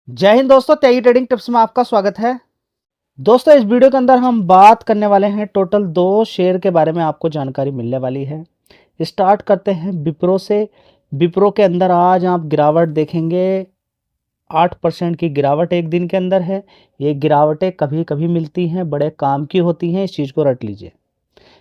जय हिंद दोस्तों, त्यागी trading tips में आपका स्वागत है। दोस्तों, इस वीडियो के अंदर हम बात करने वाले हैं टोटल 2 शेयर के बारे में आपको जानकारी मिलने वाली है। स्टार्ट करते हैं विप्रो से। विप्रो के अंदर आज आप गिरावट देखेंगे, 8% की गिरावट एक दिन के अंदर है। ये गिरावटें कभी कभी मिलती हैं, बड़े काम की होती हैं, इस चीज़ को रट लीजिए।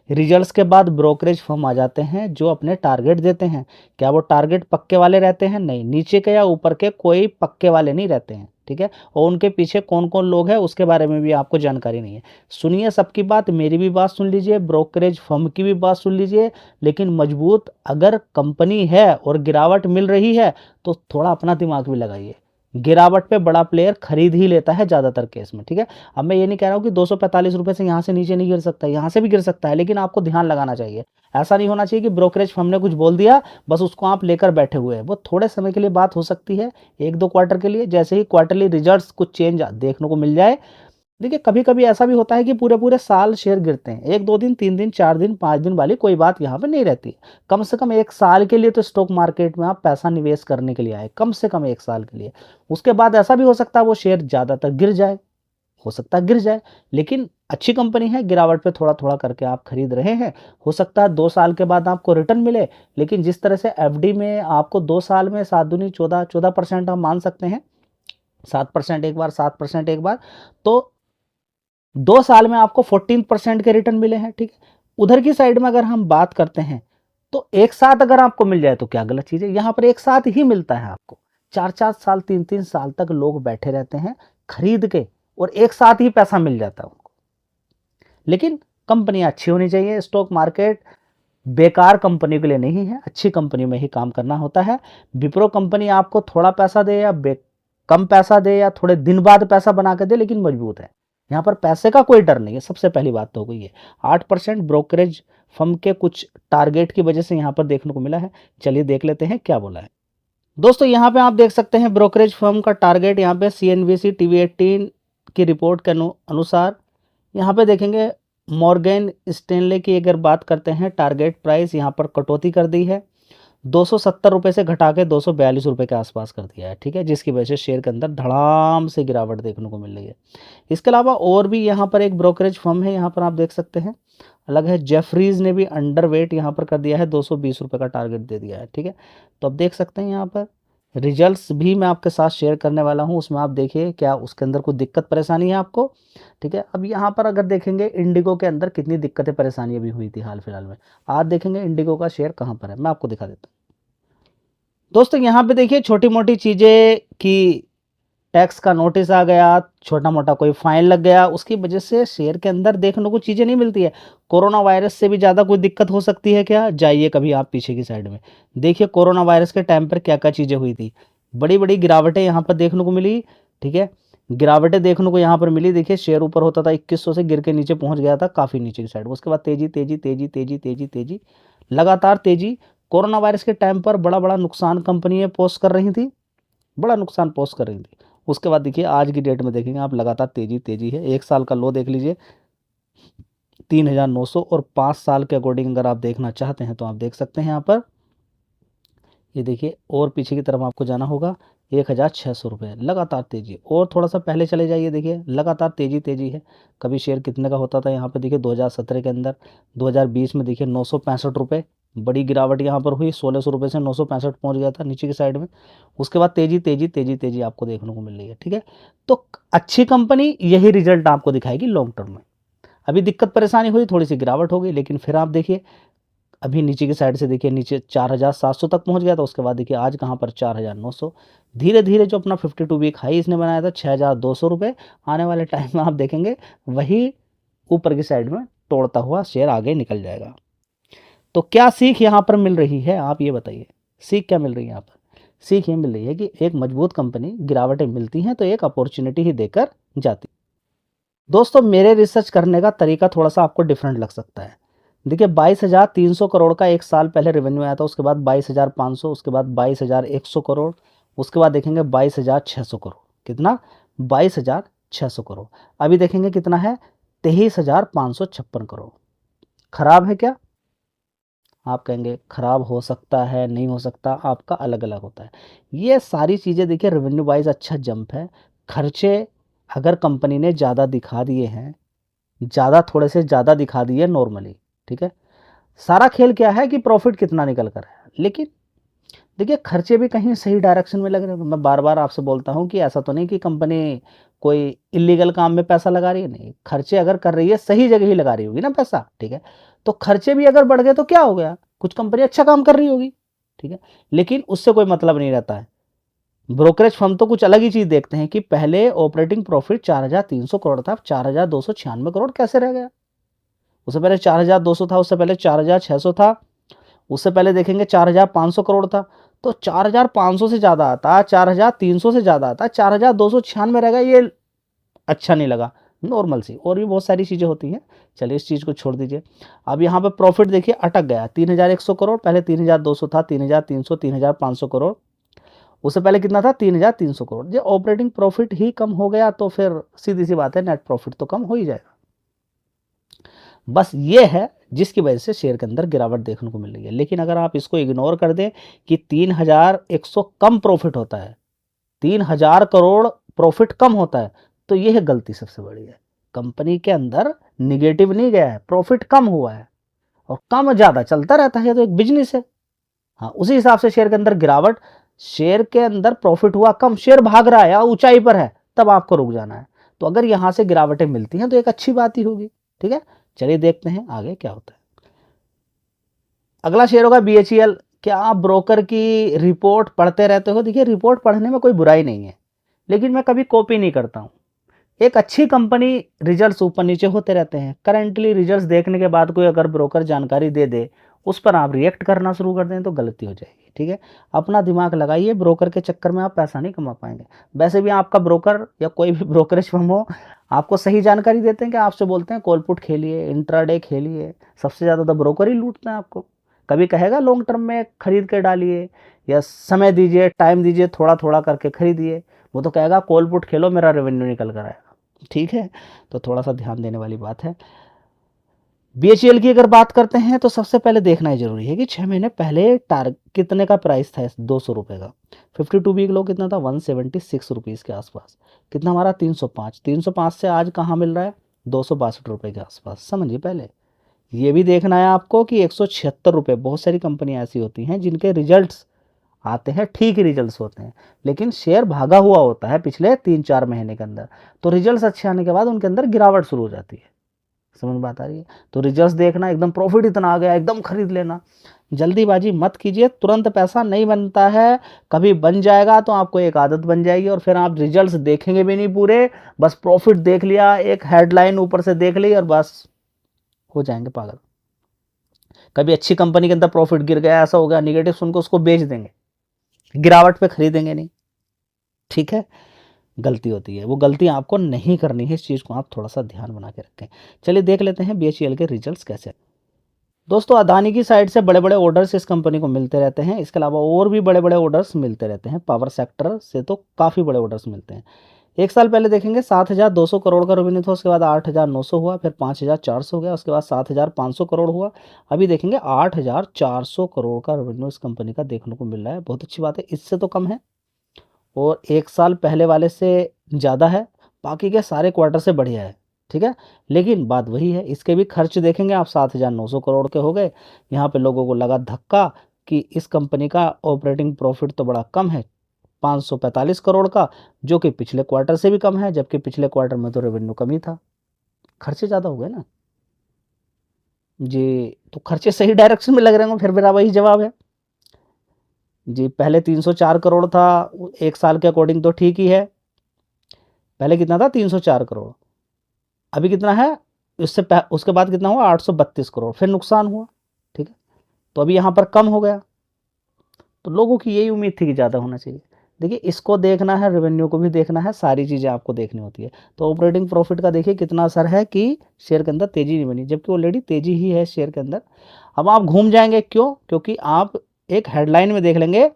रिजल्ट्स के बाद ब्रोकरेज फर्म आ जाते हैं जो अपने टारगेट देते हैं। क्या वो टारगेट पक्के वाले रहते हैं? नहीं, नीचे के या ऊपर के कोई पक्के वाले नहीं रहते हैं, ठीक है। और उनके पीछे कौन कौन लोग हैं उसके बारे में भी आपको जानकारी नहीं है। सुनिए सबकी बात, मेरी भी बात सुन लीजिए, ब्रोकरेज फर्म की भी बात सुन लीजिए। लेकिन मजबूत अगर कंपनी है और गिरावट मिल रही है तो थोड़ा अपना दिमाग भी लगाइए। गिरावट पे बड़ा प्लेयर खरीद ही लेता है ज़्यादातर केस में, ठीक है। अब मैं ये नहीं कह रहा हूँ कि 245 रुपये से यहाँ से नीचे नहीं गिर सकता, यहाँ से भी गिर सकता है, लेकिन आपको ध्यान लगाना चाहिए। ऐसा नहीं होना चाहिए कि ब्रोकरेज फर्म ने कुछ बोल दिया बस उसको आप लेकर बैठे हुए हैं। वो थोड़े समय के लिए बात हो सकती है, 1-2 क्वार्टर के लिए। जैसे ही क्वार्टरली रिजल्ट्स कुछ चेंज देखने को मिल जाए, देखिए कभी कभी ऐसा भी होता है कि पूरे पूरे साल शेयर गिरते हैं। 1-2 दिन, 3 दिन, 4 दिन, 5 दिन वाली कोई बात यहाँ पे नहीं रहती है। कम से कम 1 साल के लिए तो स्टॉक मार्केट में आप पैसा निवेश करने के लिए आए, कम से कम 1 साल के लिए। उसके बाद ऐसा भी हो सकता है वो शेयर ज़्यादातर गिर जाए, हो सकता है गिर जाए, लेकिन अच्छी कंपनी है, गिरावट पे थोड़ा थोड़ा करके आप खरीद रहे हैं। हो सकता है 2 साल के बाद आपको रिटर्न मिले। लेकिन जिस तरह से एफडी में आपको 2 साल में 7 दूनी 14% आप मान सकते हैं, 7% एक बार, 7% एक बार, तो 2 साल में आपको 14% के रिटर्न मिले हैं, ठीक है। उधर की साइड में अगर हम बात करते हैं तो एक साथ अगर आपको मिल जाए तो क्या गलत चीज़ है। यहाँ पर एक साथ ही मिलता है आपको। 4-4 साल, 3-3 साल तक लोग बैठे रहते हैं खरीद के, और एक साथ ही पैसा मिल जाता है उनको। लेकिन कंपनी अच्छी होनी चाहिए। स्टॉक मार्केट बेकार कंपनी के लिए नहीं है, अच्छी कंपनी में ही काम करना होता है। विप्रो कंपनी आपको थोड़ा पैसा दे या कम पैसा दे या थोड़े दिन बाद पैसा बना के दे, लेकिन मजबूत है। यहाँ पर पैसे का कोई डर नहीं है, सबसे पहली बात तो हो गई है। 8% ब्रोकरेज फर्म के कुछ टारगेट की वजह से यहाँ पर देखने को मिला है। चलिए देख लेते हैं क्या बोला है। दोस्तों, यहाँ पे आप देख सकते हैं ब्रोकरेज फर्म का टारगेट। यहाँ पे CNBC TV18 की रिपोर्ट के अनुसार यहाँ पे देखेंगे, मॉर्गन स्टैनले की अगर बात करते हैं, टारगेट प्राइस यहाँ पर कटौती कर दी है। 270 रुपये से घटा के 242 रुपये के आसपास कर दिया है, ठीक है, जिसकी वजह से शेयर के अंदर धड़ाम से गिरावट देखने को मिल रही है। इसके अलावा और भी यहाँ पर एक ब्रोकरेज फर्म है, यहाँ पर आप देख सकते हैं, अलग है। जेफरीज ने भी अंडर वेट यहाँ पर कर दिया है, 220 रुपये का टारगेट दे दिया है, ठीक है। तो अब देख सकते हैं यहाँ पर रिजल्ट्स भी मैं आपके साथ शेयर करने वाला हूँ, उसमें आप देखिए क्या उसके अंदर कोई दिक्कत परेशानी है आपको, ठीक है। अब यहाँ पर अगर देखेंगे इंडिगो के अंदर कितनी दिक्कतें परेशानी अभी हुई थी हाल फिलहाल में। आज देखेंगे इंडिगो का शेयर कहाँ पर है, मैं आपको दिखा देता हूँ। दोस्तों, यहाँ पे देखिए छोटी मोटी चीज़ें कि टैक्स का नोटिस आ गया, छोटा मोटा कोई फाइन लग गया, उसकी वजह से शेयर के अंदर देखने को चीज़ें नहीं मिलती है। कोरोना वायरस से भी ज़्यादा कोई दिक्कत हो सकती है क्या? जाइए कभी आप पीछे की साइड में, देखिए कोरोना वायरस के टाइम पर क्या क्या चीज़ें हुई थी। बड़ी बड़ी गिरावटें यहाँ पर देखने को मिली, ठीक है। गिरावटें देखने को यहाँ पर मिली। देखिए शेयर ऊपर होता था 2100 से, गिर के नीचे पहुँच गया था काफ़ी नीचे की साइड। उसके बाद तेजी तेजी तेजी तेजी तेजी तेजी, लगातार तेजी। कोरोना वायरस के टाइम पर बड़ा बड़ा नुकसान कंपनियाँ पोस्ट कर रही थी, बड़ा नुकसान पोस्ट कर रही थी। उसके बाद देखिए आज की डेट में देखेंगे आप, लगातार तेजी तेजी है। 1 साल का लो देख लीजिए 3900, और 5 साल के अकॉर्डिंग अगर आप देखना चाहते हैं तो आप देख सकते हैं यहाँ पर, ये देखिए, और पीछे की तरफ आपको जाना होगा, 1600 रुपये लगातार तेजी। और थोड़ा सा पहले चले जाइए, देखिए लगातार तेजी तेजी है। कभी शेयर कितने का होता था यहाँ पर देखिए 2017 के अंदर, 2020 में देखिए 965 रुपये, बड़ी गिरावट यहाँ पर हुई, 1600 रुपये से 965 पहुँच गया था नीचे की साइड में। उसके बाद तेजी तेजी तेजी तेजी आपको देखने को मिल रही है, ठीक है। तो अच्छी कंपनी यही रिजल्ट आपको दिखाएगी लॉन्ग टर्म में। अभी दिक्कत परेशानी हुई, थोड़ी सी गिरावट हो गई, लेकिन फिर आप देखिए अभी नीचे की साइड से देखिए नीचे 4700 तक पहुंच गया था। उसके बाद देखिए आज कहाँ पर 4900। धीरे धीरे जो अपना 52 वीक हाई इसने बनाया था 6200 रुपये, आने वाले टाइम में आप देखेंगे वही ऊपर की साइड में तोड़ता हुआ शेयर आगे निकल जाएगा। तो क्या सीख यहाँ पर मिल रही है, आप ये बताइए। सीख क्या मिल रही है यहाँ पर? सीख ये मिल रही है कि एक मजबूत कंपनी, गिरावटें मिलती हैं तो एक अपॉर्चुनिटी ही देकर जाती। दोस्तों, मेरे रिसर्च करने का तरीका थोड़ा सा आपको डिफरेंट लग सकता है। देखिए 22,300 करोड़ का 1 साल पहले रेवेन्यू आया था, उसके बाद 22,500, उसके बाद 22,100 करोड़, उसके बाद देखेंगे 22,600 करोड़। कितना? 22,600 करोड़। अभी देखेंगे कितना है, 23,556 करोड़। खराब है क्या? आप कहेंगे खराब हो सकता है, नहीं हो सकता, आपका अलग अलग होता है। ये सारी चीज़ें देखिए रेवेन्यू वाइज अच्छा जंप है। खर्चे अगर कंपनी ने ज़्यादा दिखा दिए हैं, ज़्यादा थोड़े से ज़्यादा दिखा दिए नॉर्मली, ठीक है, सारा खेल क्या है कि प्रॉफिट कितना निकल कर है। लेकिन देखिए खर्चे भी कहीं सही डायरेक्शन में लग रहे हैं। मैं बार बार आपसे बोलता हूँ कि ऐसा तो नहीं कि कंपनी कोई इलीगल काम में पैसा लगा रही है, नहीं, खर्चे अगर कर रही है सही जगह ही लगा रही होगी ना पैसा, ठीक है। तो खर्चे भी अगर बढ़ गए तो क्या हो गया, कुछ कंपनी अच्छा काम कर रही होगी, ठीक है, लेकिन उससे कोई मतलब नहीं रहता है। ब्रोकरेज फर्म तो कुछ अलग ही चीज देखते हैं कि पहले ऑपरेटिंग प्रॉफिट 4,300 करोड़ था, अब 4,296 करोड़ कैसे रह गया। उससे पहले 4,200 था, उससे पहले 4,600 था, उससे पहले देखेंगे 4,500 करोड़ था। तो 4,500 से ज़्यादा आता, 4,300 से ज़्यादा आता, 4,296 रहेगा, ये अच्छा नहीं लगा। नॉर्मल सी और भी बहुत सारी चीज़ें होती हैं, चलिए इस चीज़ को छोड़ दीजिए। अब यहाँ पे प्रॉफिट देखिए अटक गया, 3,100 करोड़, पहले 3,200 था, 3,300, 3,500 करोड़, उससे पहले कितना था 3,300 करोड़। ये ऑपरेटिंग प्रॉफिट ही कम हो गया तो फिर सीधी सी बात है नेट प्रॉफिट तो कम हो ही जाएगा। बस ये है जिसकी वजह से शेयर के अंदर गिरावट देखने को मिल रही है। लेकिन अगर आप इसको इग्नोर कर दें कि 3,100 कम प्रॉफिट होता है, 3,000 करोड़ प्रॉफिट कम होता है, तो यह गलती सबसे बड़ी है। कंपनी के अंदर निगेटिव नहीं गया है, प्रॉफिट कम हुआ है, और कम ज़्यादा चलता रहता है, तो एक बिजनेस है। हाँ, उसी हिसाब से शेयर के अंदर गिरावट, शेयर के अंदर प्रॉफिट हुआ कम, शेयर भाग रहा है या ऊंचाई पर है, तब आपको रुक जाना है। तो अगर यहां से गिरावटें मिलती हैं तो एक अच्छी बात ही होगी, ठीक है। चलिए देखते हैं आगे क्या होता है। अगला शेयर होगा BHEL। क्या आप ब्रोकर की रिपोर्ट पढ़ते रहते हो? देखिए रिपोर्ट पढ़ने में कोई बुराई नहीं है, लेकिन मैं कभी कॉपी नहीं करता हूँ। एक अच्छी कंपनी रिजल्ट्स ऊपर नीचे होते रहते हैं। करेंटली रिजल्ट्स देखने के बाद कोई अगर ब्रोकर जानकारी दे दे, उस पर आप रिएक्ट करना शुरू कर दें तो गलती हो जाएगी, ठीक है। अपना दिमाग लगाइए, ब्रोकर के चक्कर में आप पैसा नहीं कमा पाएंगे। वैसे भी आपका ब्रोकर या कोई भी ब्रोकरेज फर्म हो, आपको सही जानकारी देते हैं कि आपसे बोलते हैं कॉल पुट खेलिए, इंट्राडे खेलिए, सबसे ज़्यादा तो ब्रोकर ही लूटते हैं आपको। कभी कहेगा लॉन्ग टर्म में खरीद के डालिए या समय दीजिए, टाइम दीजिए, थोड़ा थोड़ा करके खरीदिए। वो तो कहेगा कॉल पुट खेलो, मेरा रेवेन्यू निकल कर आएगा, ठीक है। तो थोड़ा सा ध्यान देने वाली बात है। BHEL की अगर बात करते हैं तो सबसे पहले देखना ही जरूरी है कि 6 महीने पहले टारगेट कितने का प्राइस था, 200 रुपये का। 52 वीक लो कितना था, 176 रुपीज़ के आसपास। कितना हमारा 305, 305 से आज कहाँ मिल रहा है, 262 रुपये के आसपास, समझिए। पहले ये भी देखना है आपको कि 176 रुपये, बहुत सारी कंपनियां ऐसी होती हैं जिनके रिजल्ट्स आते हैं, ठीक ही रिजल्ट्स होते हैं, लेकिन शेयर भागा हुआ होता है पिछले 3-4 महीने के अंदर। तो रिजल्ट्स अच्छे आने के बाद उनके अंदर गिरावट शुरू हो जाती है, समझ बात आ रही है। तो रिजल्ट्स देखना, एकदम प्रॉफिट इतना आ गया एकदम खरीद लेना, जल्दीबाजी मत कीजिए। तुरंत पैसा नहीं बनता है, कभी बन जाएगा तो आपको एक आदत बन जाएगी और फिर आप रिजल्ट्स देखेंगे भी नहीं पूरे, बस प्रॉफिट देख लिया, एक हेडलाइन ऊपर से देख ली और बस हो जाएंगे पागल। कभी अच्छी कंपनी के अंदर प्रॉफिट गिर गया, ऐसा हो गया, निगेटिव सुन के उसको बेच देंगे, गिरावट पे खरीदेंगे नहीं, ठीक है। गलती होती है, वो गलती आपको नहीं करनी है, इस चीज़ को आप थोड़ा सा ध्यान बना के रखें। चलिए देख लेते हैं BHEL के रिजल्ट्स कैसे। दोस्तों अदानी की साइड से बड़े बड़े ऑर्डर्स इस कंपनी को मिलते रहते हैं, इसके अलावा और भी बड़े बड़े ऑर्डर्स मिलते रहते हैं। पावर सेक्टर से तो काफ़ी बड़े ऑर्डर्स मिलते हैं। एक साल पहले देखेंगे 7,200 करोड़ का रेवेन्यू था, उसके बाद 8,900 हुआ, फिर 5,400 हो गया, उसके बाद 7,500 करोड़ हुआ। अभी देखेंगे 8,400 करोड़ का रेवेन्यू इस कंपनी का देखने को मिल रहा है। बहुत अच्छी बात है, इससे तो कम है और एक साल पहले वाले से ज़्यादा है, बाकी के सारे क्वार्टर से बढ़िया है, ठीक है। लेकिन बात वही है, इसके भी खर्च देखेंगे आप, 7,900 करोड़ के हो गए। यहाँ पे लोगों को लगा धक्का कि इस कंपनी का ऑपरेटिंग प्रॉफिट तो बड़ा कम है, 545 करोड़ का, जो कि पिछले क्वार्टर से भी कम है, जबकि पिछले क्वार्टर में तो रेवेन्यू कम ही था। खर्चे ज़्यादा हो गए ना जी, तो खर्चे सही डायरेक्शन में लग रहे होंगे, फिर मेरा वही जवाब है जी। पहले 304 करोड़ था, एक साल के अकॉर्डिंग तो ठीक ही है। पहले कितना था, 304 करोड़, अभी कितना है, उसके बाद कितना हुआ, 832 करोड़, फिर नुकसान हुआ, ठीक है। तो अभी यहाँ पर कम हो गया, तो लोगों की यही उम्मीद थी कि ज़्यादा होना चाहिए। देखिए इसको देखना है, रेवेन्यू को भी देखना है, सारी चीज़ें आपको देखनी होती है। तो ऑपरेटिंग प्रॉफिट का देखिए कितना असर है कि शेयर के अंदर तेज़ी नहीं बनी, जबकि ऑलरेडी तेज़ी ही है शेयर के अंदर। अब आप घूम जाएंगे, क्यों, क्योंकि आप एक हेडलाइन में देख लेंगे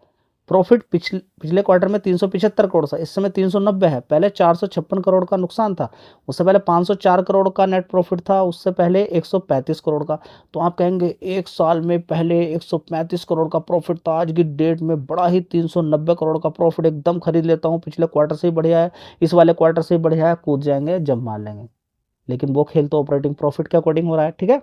प्रॉफिट पिछले क्वार्टर में 375 करोड़ था, इस समय 390 है। पहले 456 करोड़ का नुकसान था, उससे पहले 504 करोड़ का नेट प्रॉफिट था, उससे पहले 135 करोड़ का। तो आप कहेंगे एक साल में पहले 135 करोड़ का प्रॉफिट था, आज की डेट में बड़ा ही 390 करोड़ का प्रॉफिट, एकदम खरीद लेता हूँ, पिछले क्वार्टर से ही बढ़िया है, इस वाले क्वार्टर से ही बढ़िया है, कूद जाएंगे, जब मार लेंगे। लेकिन वो खेल तो ऑपरेटिंग प्रॉफिट के अकॉर्डिंग हो रहा है, ठीक है।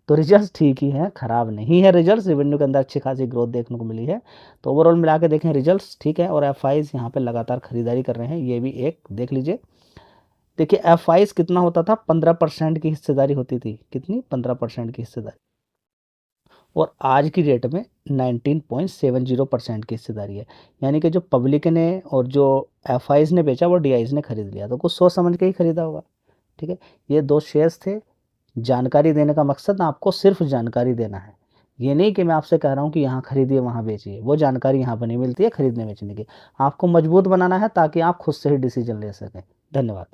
तो रिजल्ट्स ठीक ही हैं, खराब नहीं है रिजल्ट्स। रेवेन्यू के अंदर अच्छी खासी ग्रोथ देखने को मिली है। तो ओवरऑल मिला के देखें रिजल्ट्स ठीक है, और एफआईज यहाँ पे लगातार खरीदारी कर रहे हैं, ये भी एक देख लीजिए। देखिए एफआईज कितना होता था, 15% की हिस्सेदारी होती थी, कितनी, 15% की हिस्सेदारी, और आज की डेट में 19.70% की हिस्सेदारी है। यानी कि जो पब्लिक ने और जो एफआईज ने बेचा वो डीआईज ने खरीद लिया, तो कुछ सोच समझ के ही खरीदा होगा, ठीक है। ये दो शेयर्स थे, जानकारी देने का मकसद आपको सिर्फ जानकारी देना है, ये नहीं कि मैं आपसे कह रहा हूँ कि यहाँ खरीदिए वहाँ बेचिए, वो जानकारी यहाँ पर नहीं मिलती है खरीदने बेचने की। आपको मजबूत बनाना है ताकि आप खुद से ही डिसीजन ले सकें। धन्यवाद।